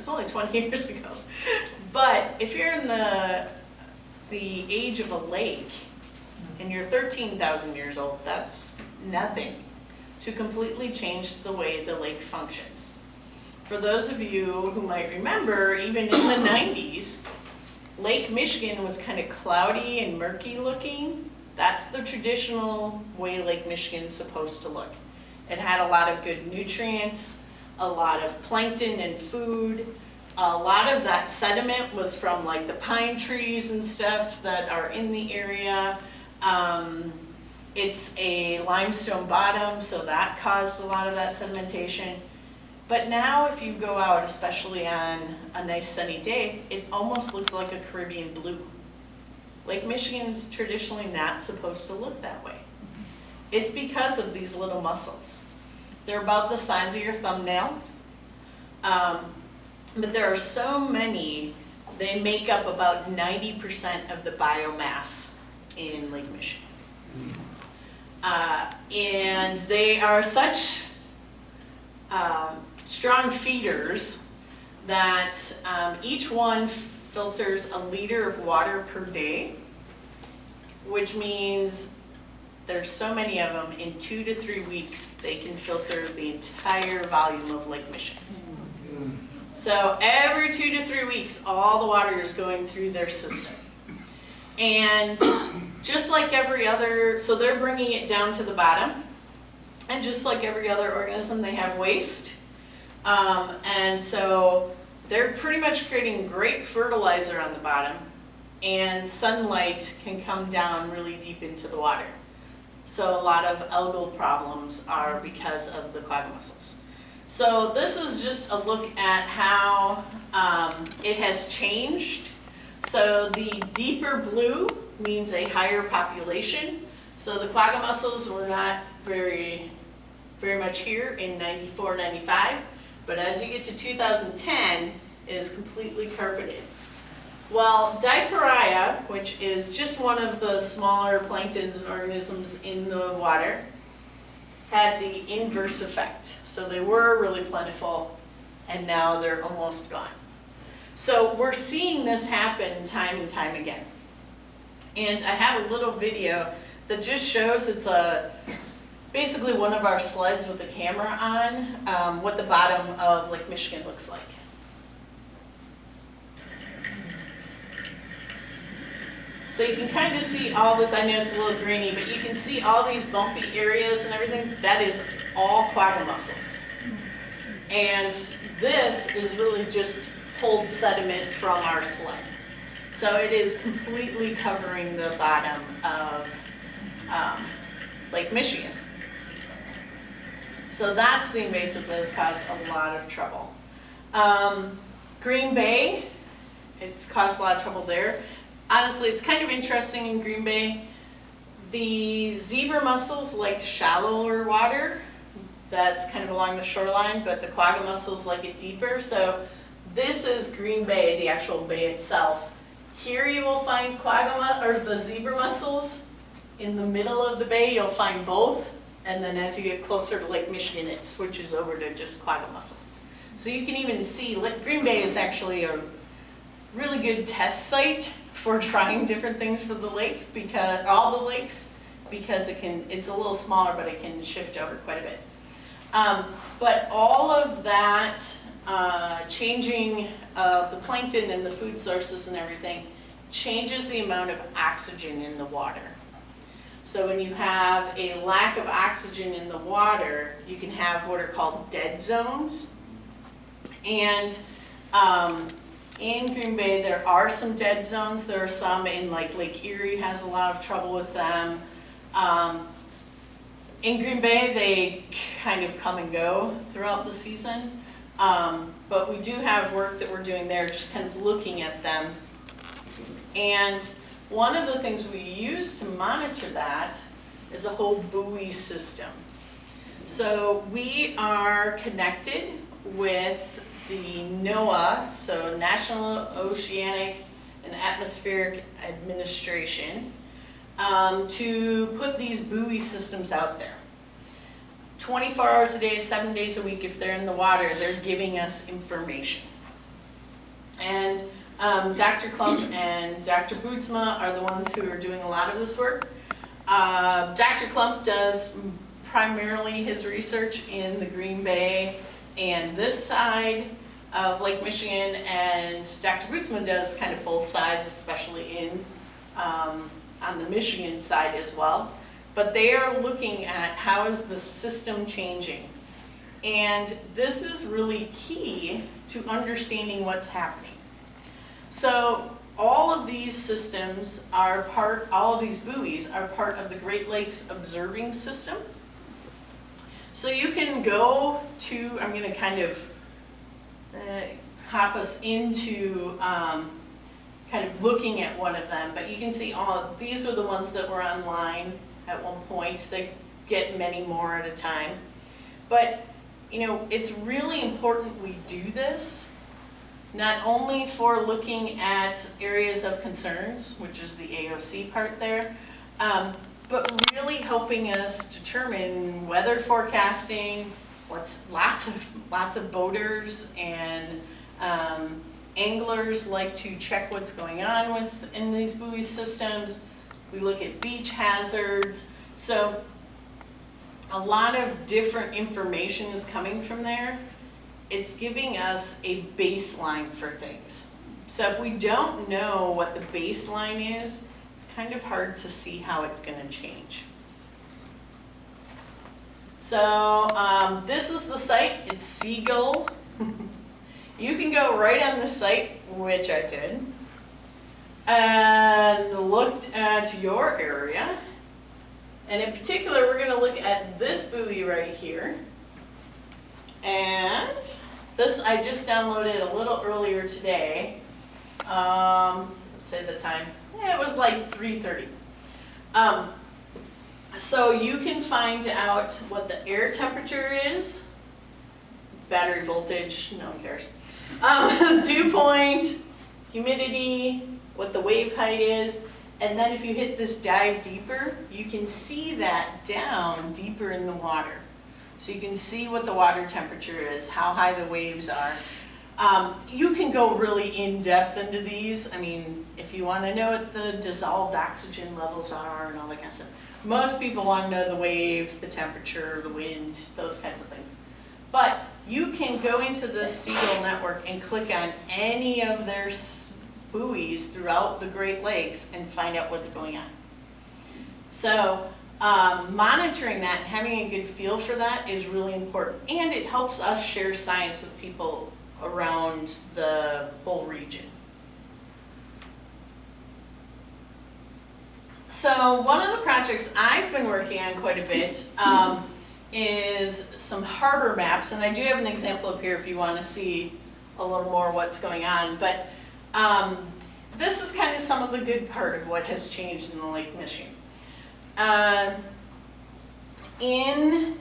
It's only 20 years ago. But if you're in the age of a lake and you're 13,000 years old, that's nothing to completely change the way the lake functions. For those of you who might remember, even in the 90s, Lake Michigan was kind of cloudy and murky looking. That's the traditional way Lake Michigan is supposed to look. It had a lot of good nutrients, a lot of plankton and food. A lot of that sediment was from like the pine trees and stuff that are in the area. It's a limestone bottom, so that caused a lot of that sedimentation. But now if you go out, especially on a nice sunny day, it almost looks like a Caribbean blue. Lake Michigan's traditionally not supposed to look that way. It's because of these little mussels. They're about the size of your thumbnail. But there are so many, they make up about 90% of the biomass in Lake Michigan. And they are such strong feeders that each one filters a liter of water per day, which means there's so many of them, in 2 to 3 weeks, they can filter the entire volume of Lake Michigan. So every 2 to 3 weeks, all the water is going through their system. And just like every other, so they're bringing it down to the bottom. And just like every other organism, they have waste. And so they're pretty much creating great fertilizer on the bottom. And sunlight can come down really deep into the water. So a lot of algal problems are because of the quagga mussels. So this is just a look at how it has changed. So the deeper blue means a higher population. So the quagga mussels were not very much here in 94, 95. But as you get to 2010, it is completely carpeted. Well, Diparia, which is just one of the smaller planktons and organisms in the water, had the inverse effect. So they were really plentiful, and now they're almost gone. So we're seeing this happen time and time again. And I have a little video that just shows it's basically one of our sleds with the camera on, what the bottom of Lake Michigan looks like. So you can kind of see all this. I know it's a little grainy, but you can see all these bumpy areas and everything. That is all quagga mussels. And this is really just pulled sediment from our sled. So it is completely covering the bottom of Lake Michigan. So that's the invasiveness caused a lot of trouble. Green Bay, it's caused a lot of trouble there. Honestly, it's kind of interesting in Green Bay. The zebra mussels like shallower water, that's kind of along the shoreline, but the quagga mussels like it deeper. So this is Green Bay, the actual bay itself. Here you will find the zebra mussels. In the middle of the bay, you'll find both. And then as you get closer to Lake Michigan, it switches over to just quagga mussels. So you can even see, Green Bay is actually a really good test site for trying different things for the lake, because all the lakes, because it's a little smaller, but it can shift over quite a bit. But all of that changing of the plankton and the food sources and everything changes the amount of oxygen in the water. So when you have a lack of oxygen in the water, you can have what are called dead zones. And in Green Bay, there are some dead zones. There are some in Lake Erie has a lot of trouble with them. In Green Bay, they kind of come and go throughout the season. But we do have work that we're doing there, just kind of looking at them. And one of the things we use to monitor that is a whole buoy system. So we are connected with the NOAA, so National Oceanic and Atmospheric Administration, to put these buoy systems out there. 24 hours a day, 7 days a week, if they're in the water, they're giving us information. And Dr. Klump and Dr. Bootsma are the ones who are doing a lot of this work. Dr. Klump does primarily his research in the Green Bay and this side of Lake Michigan, and Dr. Bootsma does kind of both sides, especially in on the Michigan side as well. But they are looking at how is the system changing. And this is really key to understanding what's happening. So all of these systems are all of these buoys are part of the Great Lakes Observing System. So you can go to, I'm going to kind of hop us into kind of looking at one of them, but you can see these were the ones that were online at one point. They get many more at a time. But you know, it's really important we do this, not only for looking at areas of concerns, which is the AOC part there, but really helping us determine weather forecasting, lots of boaters and anglers like to check what's going on in these buoy systems. We look at beach hazards. So a lot of different information is coming from there. It's giving us a baseline for things. So if we don't know what the baseline is, it's kind of hard to see how it's going to change. So this is the site. It's Seagull. You can go right on the site, which I did, and looked at your area. And in particular, we're going to look at this buoy right here. And this I just downloaded a little earlier today. Let's say the time. It was like 3:30. So you can find out what the air temperature is, battery voltage, no one cares, dew point, humidity, what the wave height is, and then if you hit this dive deeper, you can see that down deeper in the water. So you can see what the water temperature is, how high the waves are. You can go really in depth into these. I mean, if you want to know what the dissolved oxygen levels are and all that kind of stuff. Most people want to know the wave, the temperature, the wind, those kinds of things. But you can go into the Seagull network and click on any of their buoys throughout the Great Lakes and find out what's going on. So monitoring that and having a good feel for that is really important. And it helps us share science with people around the whole region. So one of the projects I've been working on quite a bit is some harbor maps, and I do have an example up here if you want to see a little more what's going on. But this is kind of some of the good part of what has changed in the Lake Michigan. In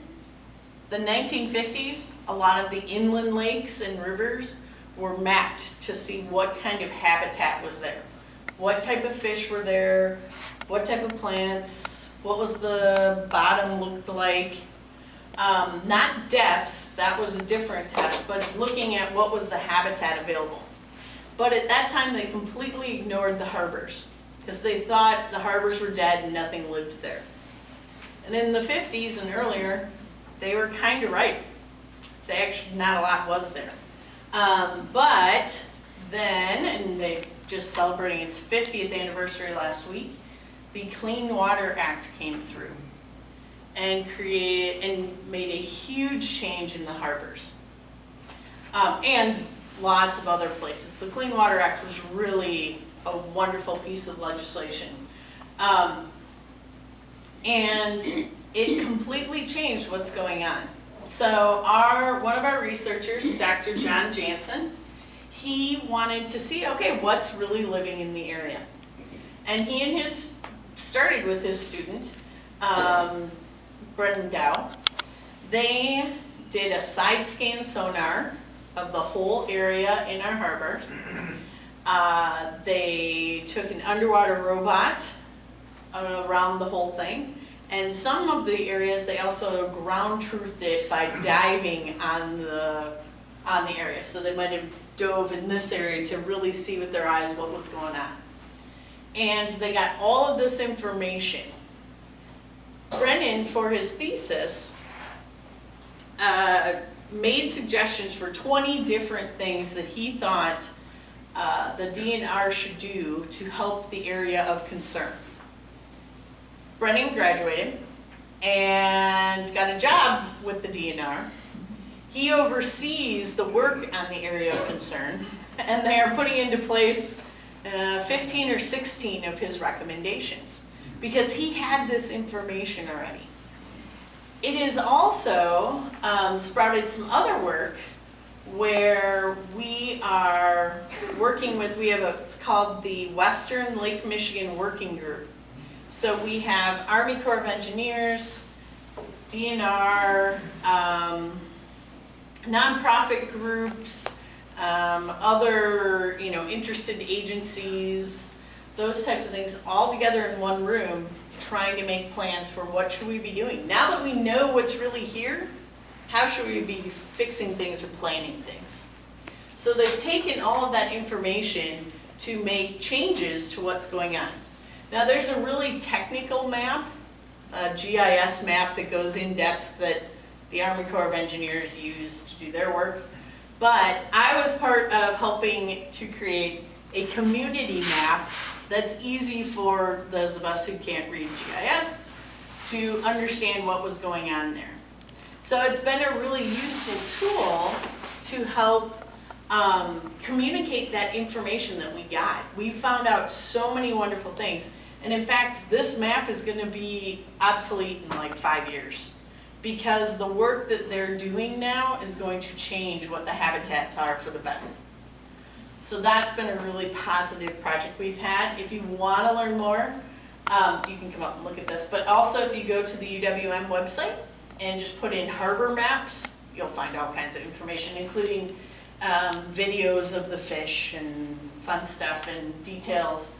the 1950s, a lot of the inland lakes and rivers were mapped to see what kind of habitat was there. What type of fish were there, what type of plants, what was the bottom looked like. Not depth, that was a different test, but looking at what was the habitat available. But at that time, they completely ignored the harbors because they thought the harbors were dead and nothing lived there. And in the 50s and earlier, they were kind of right. Not a lot was there. But then, and they're just celebrating its 50th anniversary last week, the Clean Water Act came through and made a huge change in the harbors. And lots of other places. The Clean Water Act was really a wonderful piece of legislation. And it completely changed what's going on. So one of our researchers, Dr. John Jansen, he wanted to see, okay, what's really living in the area? And he started with his student, Brendan Dow. They did a side scan sonar of the whole area in our harbor. They took an underwater robot around the whole thing. And some of the areas they also ground truthed it by diving on the on the area. So they might have dove in this area to really see with their eyes what was going on. And they got all of this information. Brennan, for his thesis, made suggestions for 20 different things that he thought the DNR should do to help the area of concern. Brennan graduated and got a job with the DNR. He oversees the work on the area of concern, and they are putting into place 15 or 16 of his recommendations because he had this information already. It has also sprouted some other work where we are working with, it's called the Western Lake Michigan Working Group. So we have Army Corps of Engineers, DNR, nonprofit groups, other interested agencies, those types of things all together in one room trying to make plans for what should we be doing. Now that we know what's really here, how should we be fixing things or planning things? So they've taken all of that information to make changes to what's going on. Now there's a really technical map, a GIS map that goes in depth that the Army Corps of Engineers use to do their work. But I was part of helping to create a community map that's easy for those of us who can't read GIS to understand what was going on there. So it's been a really useful tool to help communicate that information that we got. We found out so many wonderful things. And in fact, this map is going to be obsolete in like 5 years because the work that they're doing now is going to change what the habitats are for the better. So that's been a really positive project we've had. If you want to learn more, you can come up and look at this. But also if you go to the UWM website and just put in harbor maps, you'll find all kinds of information, including videos of the fish and fun stuff and details.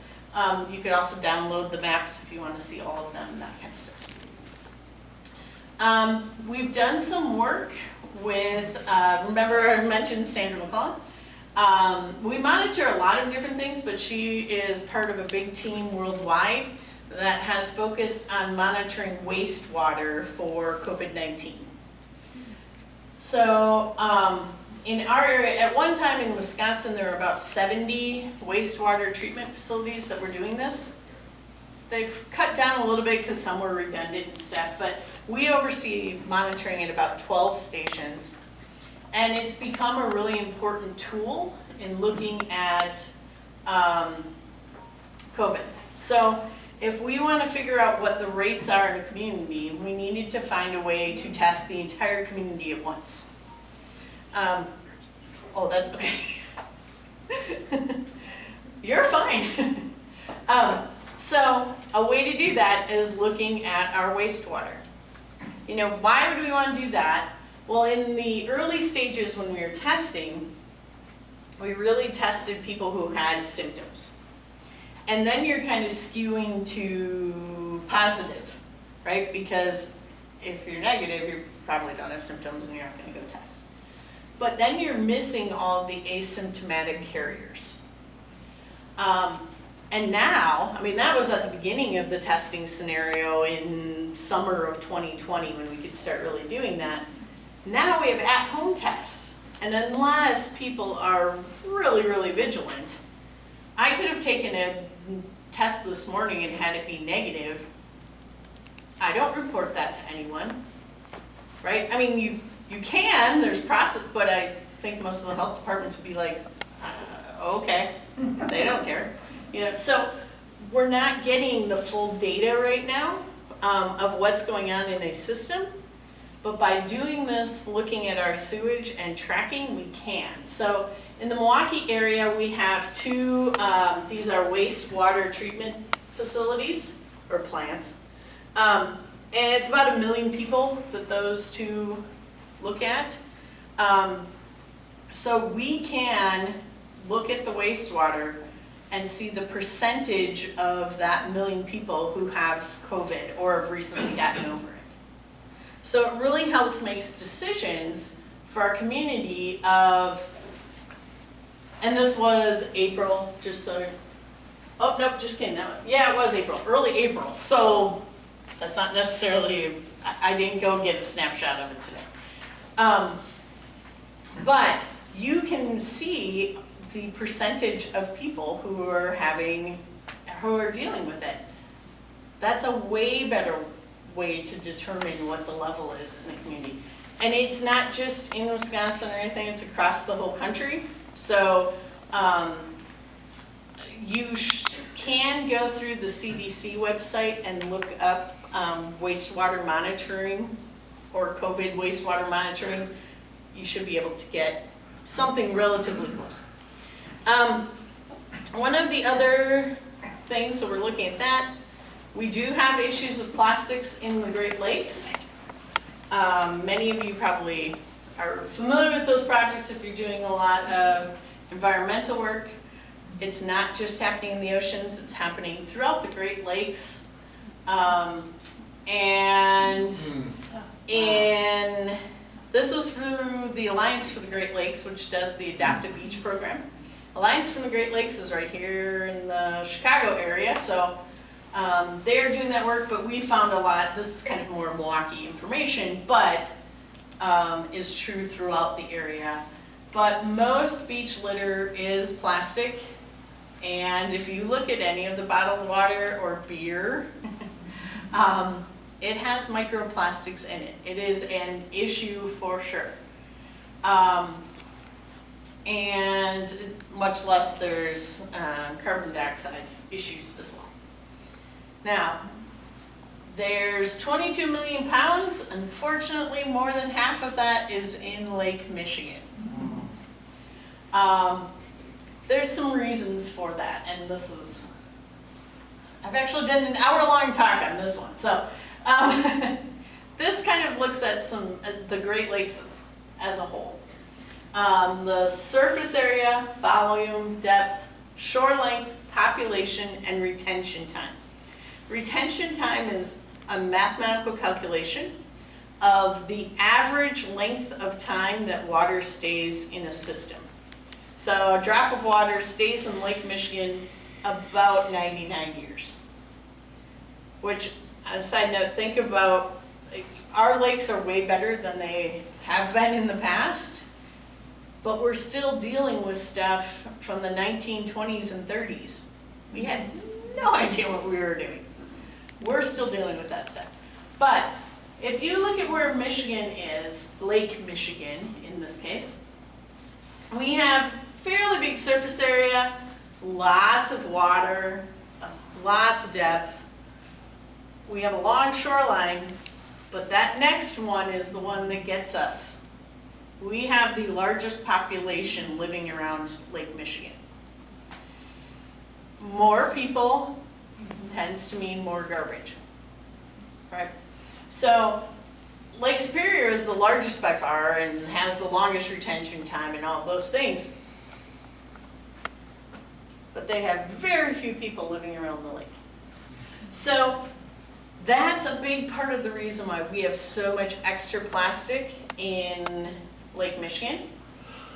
You could also download the maps if you want to see all of them and that kind of stuff. We've done some work with, remember I mentioned Sandra McClellan? We monitor a lot of different things, but she is part of a big team worldwide that has focused on monitoring wastewater for COVID-19. So in our area, at one time in Wisconsin, there were about 70 wastewater treatment facilities that were doing this. They've cut down a little bit because some were redundant and stuff, but we oversee monitoring at about 12 stations. And it's become a really important tool in looking at COVID. So if we want to figure out what the rates are in a community, we needed to find a way to test the entire community at once. Oh, that's okay. You're fine. So a way to do that is looking at our wastewater. Why would we want to do that? Well, in the early stages when we were testing, we really tested people who had symptoms. And then you're kind of skewing to positive, right? Because if you're negative, you probably don't have symptoms and you're not going to go test. But then you're missing all the asymptomatic carriers. And now, that was at the beginning of the testing scenario in summer of 2020 when we could start really doing that. Now we have at-home tests, and unless people are really, really vigilant, I could have taken a test this morning and had it be negative. I don't report that to anyone, right? You can, there's process, but I think most of the health departments would be like, okay, they don't care. So we're not getting the full data right now of what's going on in a system. But by doing this, looking at our sewage and tracking, we can. So in the Milwaukee area, we have two, these are wastewater treatment facilities, or plants. And it's about 1 million people that those two look at. So we can look at the wastewater and see the percentage of that 1 million people who have COVID or have recently gotten over it. So it really helps make decisions for our community of, and this was April, just so, oh, nope, just kidding, no, yeah, it was April, early April, so that's not necessarily, I didn't go get a snapshot of it today. But you can see the percentage of people who are dealing with it. That's a way better way to determine what the level is in the community. And it's not just in Wisconsin or anything, it's across the whole country. So you can go through the CDC website and look up wastewater monitoring or COVID wastewater monitoring. You should be able to get something relatively close. One of the other things, so we're looking at that, we do have issues with plastics in the Great Lakes. Many of you probably are familiar with those projects if you're doing a lot of environmental work. It's not just happening in the oceans, it's happening throughout the Great Lakes. This was through the Alliance for the Great Lakes, which does the Adaptive Beach program. Alliance for the Great Lakes is right here in the Chicago area, so they're doing that work, but we found a lot, this is kind of more Milwaukee information, but is true throughout the area. But most beach litter is plastic, and if you look at any of the bottled water or beer, it has microplastics in it. It is an issue for sure. And much less there's carbon dioxide issues as well. Now, there's 22 million pounds. Unfortunately, more than half of that is in Lake Michigan. There's some reasons for that, and I've actually done an hour-long talk on this one. So this kind of looks at the Great Lakes as a whole. The surface area, volume, depth, shore length, population, and retention time. Retention time is a mathematical calculation of the average length of time that water stays in a system. So a drop of water stays in Lake Michigan about 99 years. Which, on a side note, think about, our lakes are way better than they have been in the past, but we're still dealing with stuff from the 1920s and 30s. We had no idea what we were doing. We're still dealing with that stuff. But if you look at where Michigan is, Lake Michigan in this case, we have fairly big surface area, lots of water, lots of depth. We have a long shoreline, but that next one is the one that gets us. We have the largest population living around Lake Michigan. More people tends to mean more garbage, right? So Lake Superior is the largest by far and has the longest retention time and all those things. But they have very few people living around the lake. So that's a big part of the reason why we have so much extra plastic in Lake Michigan.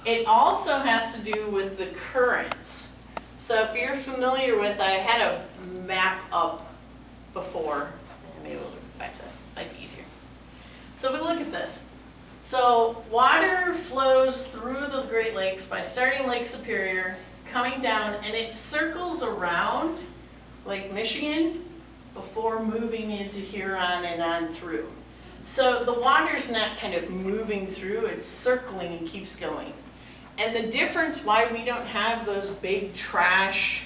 It also has to do with the currents. So if you're familiar with, I had a map up before, maybe we'll look back to that, might be easier. So if we look at this. So water flows through the Great Lakes by starting Lake Superior, coming down, and it circles around Lake Michigan before moving into Huron and on through. So the water's not kind of moving through, it's circling and keeps going. And the difference why we don't have those big trash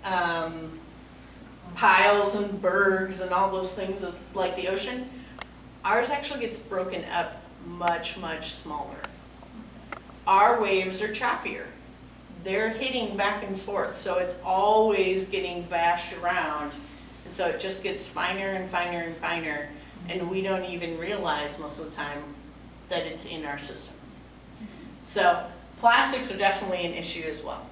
piles and bergs and all those things like the ocean, ours actually gets broken up much, much smaller. Our waves are choppier. They're hitting back and forth, so it's always getting bashed around. And so it just gets finer and finer and finer, and we don't even realize most of the time that it's in our system. So plastics are definitely an issue as well.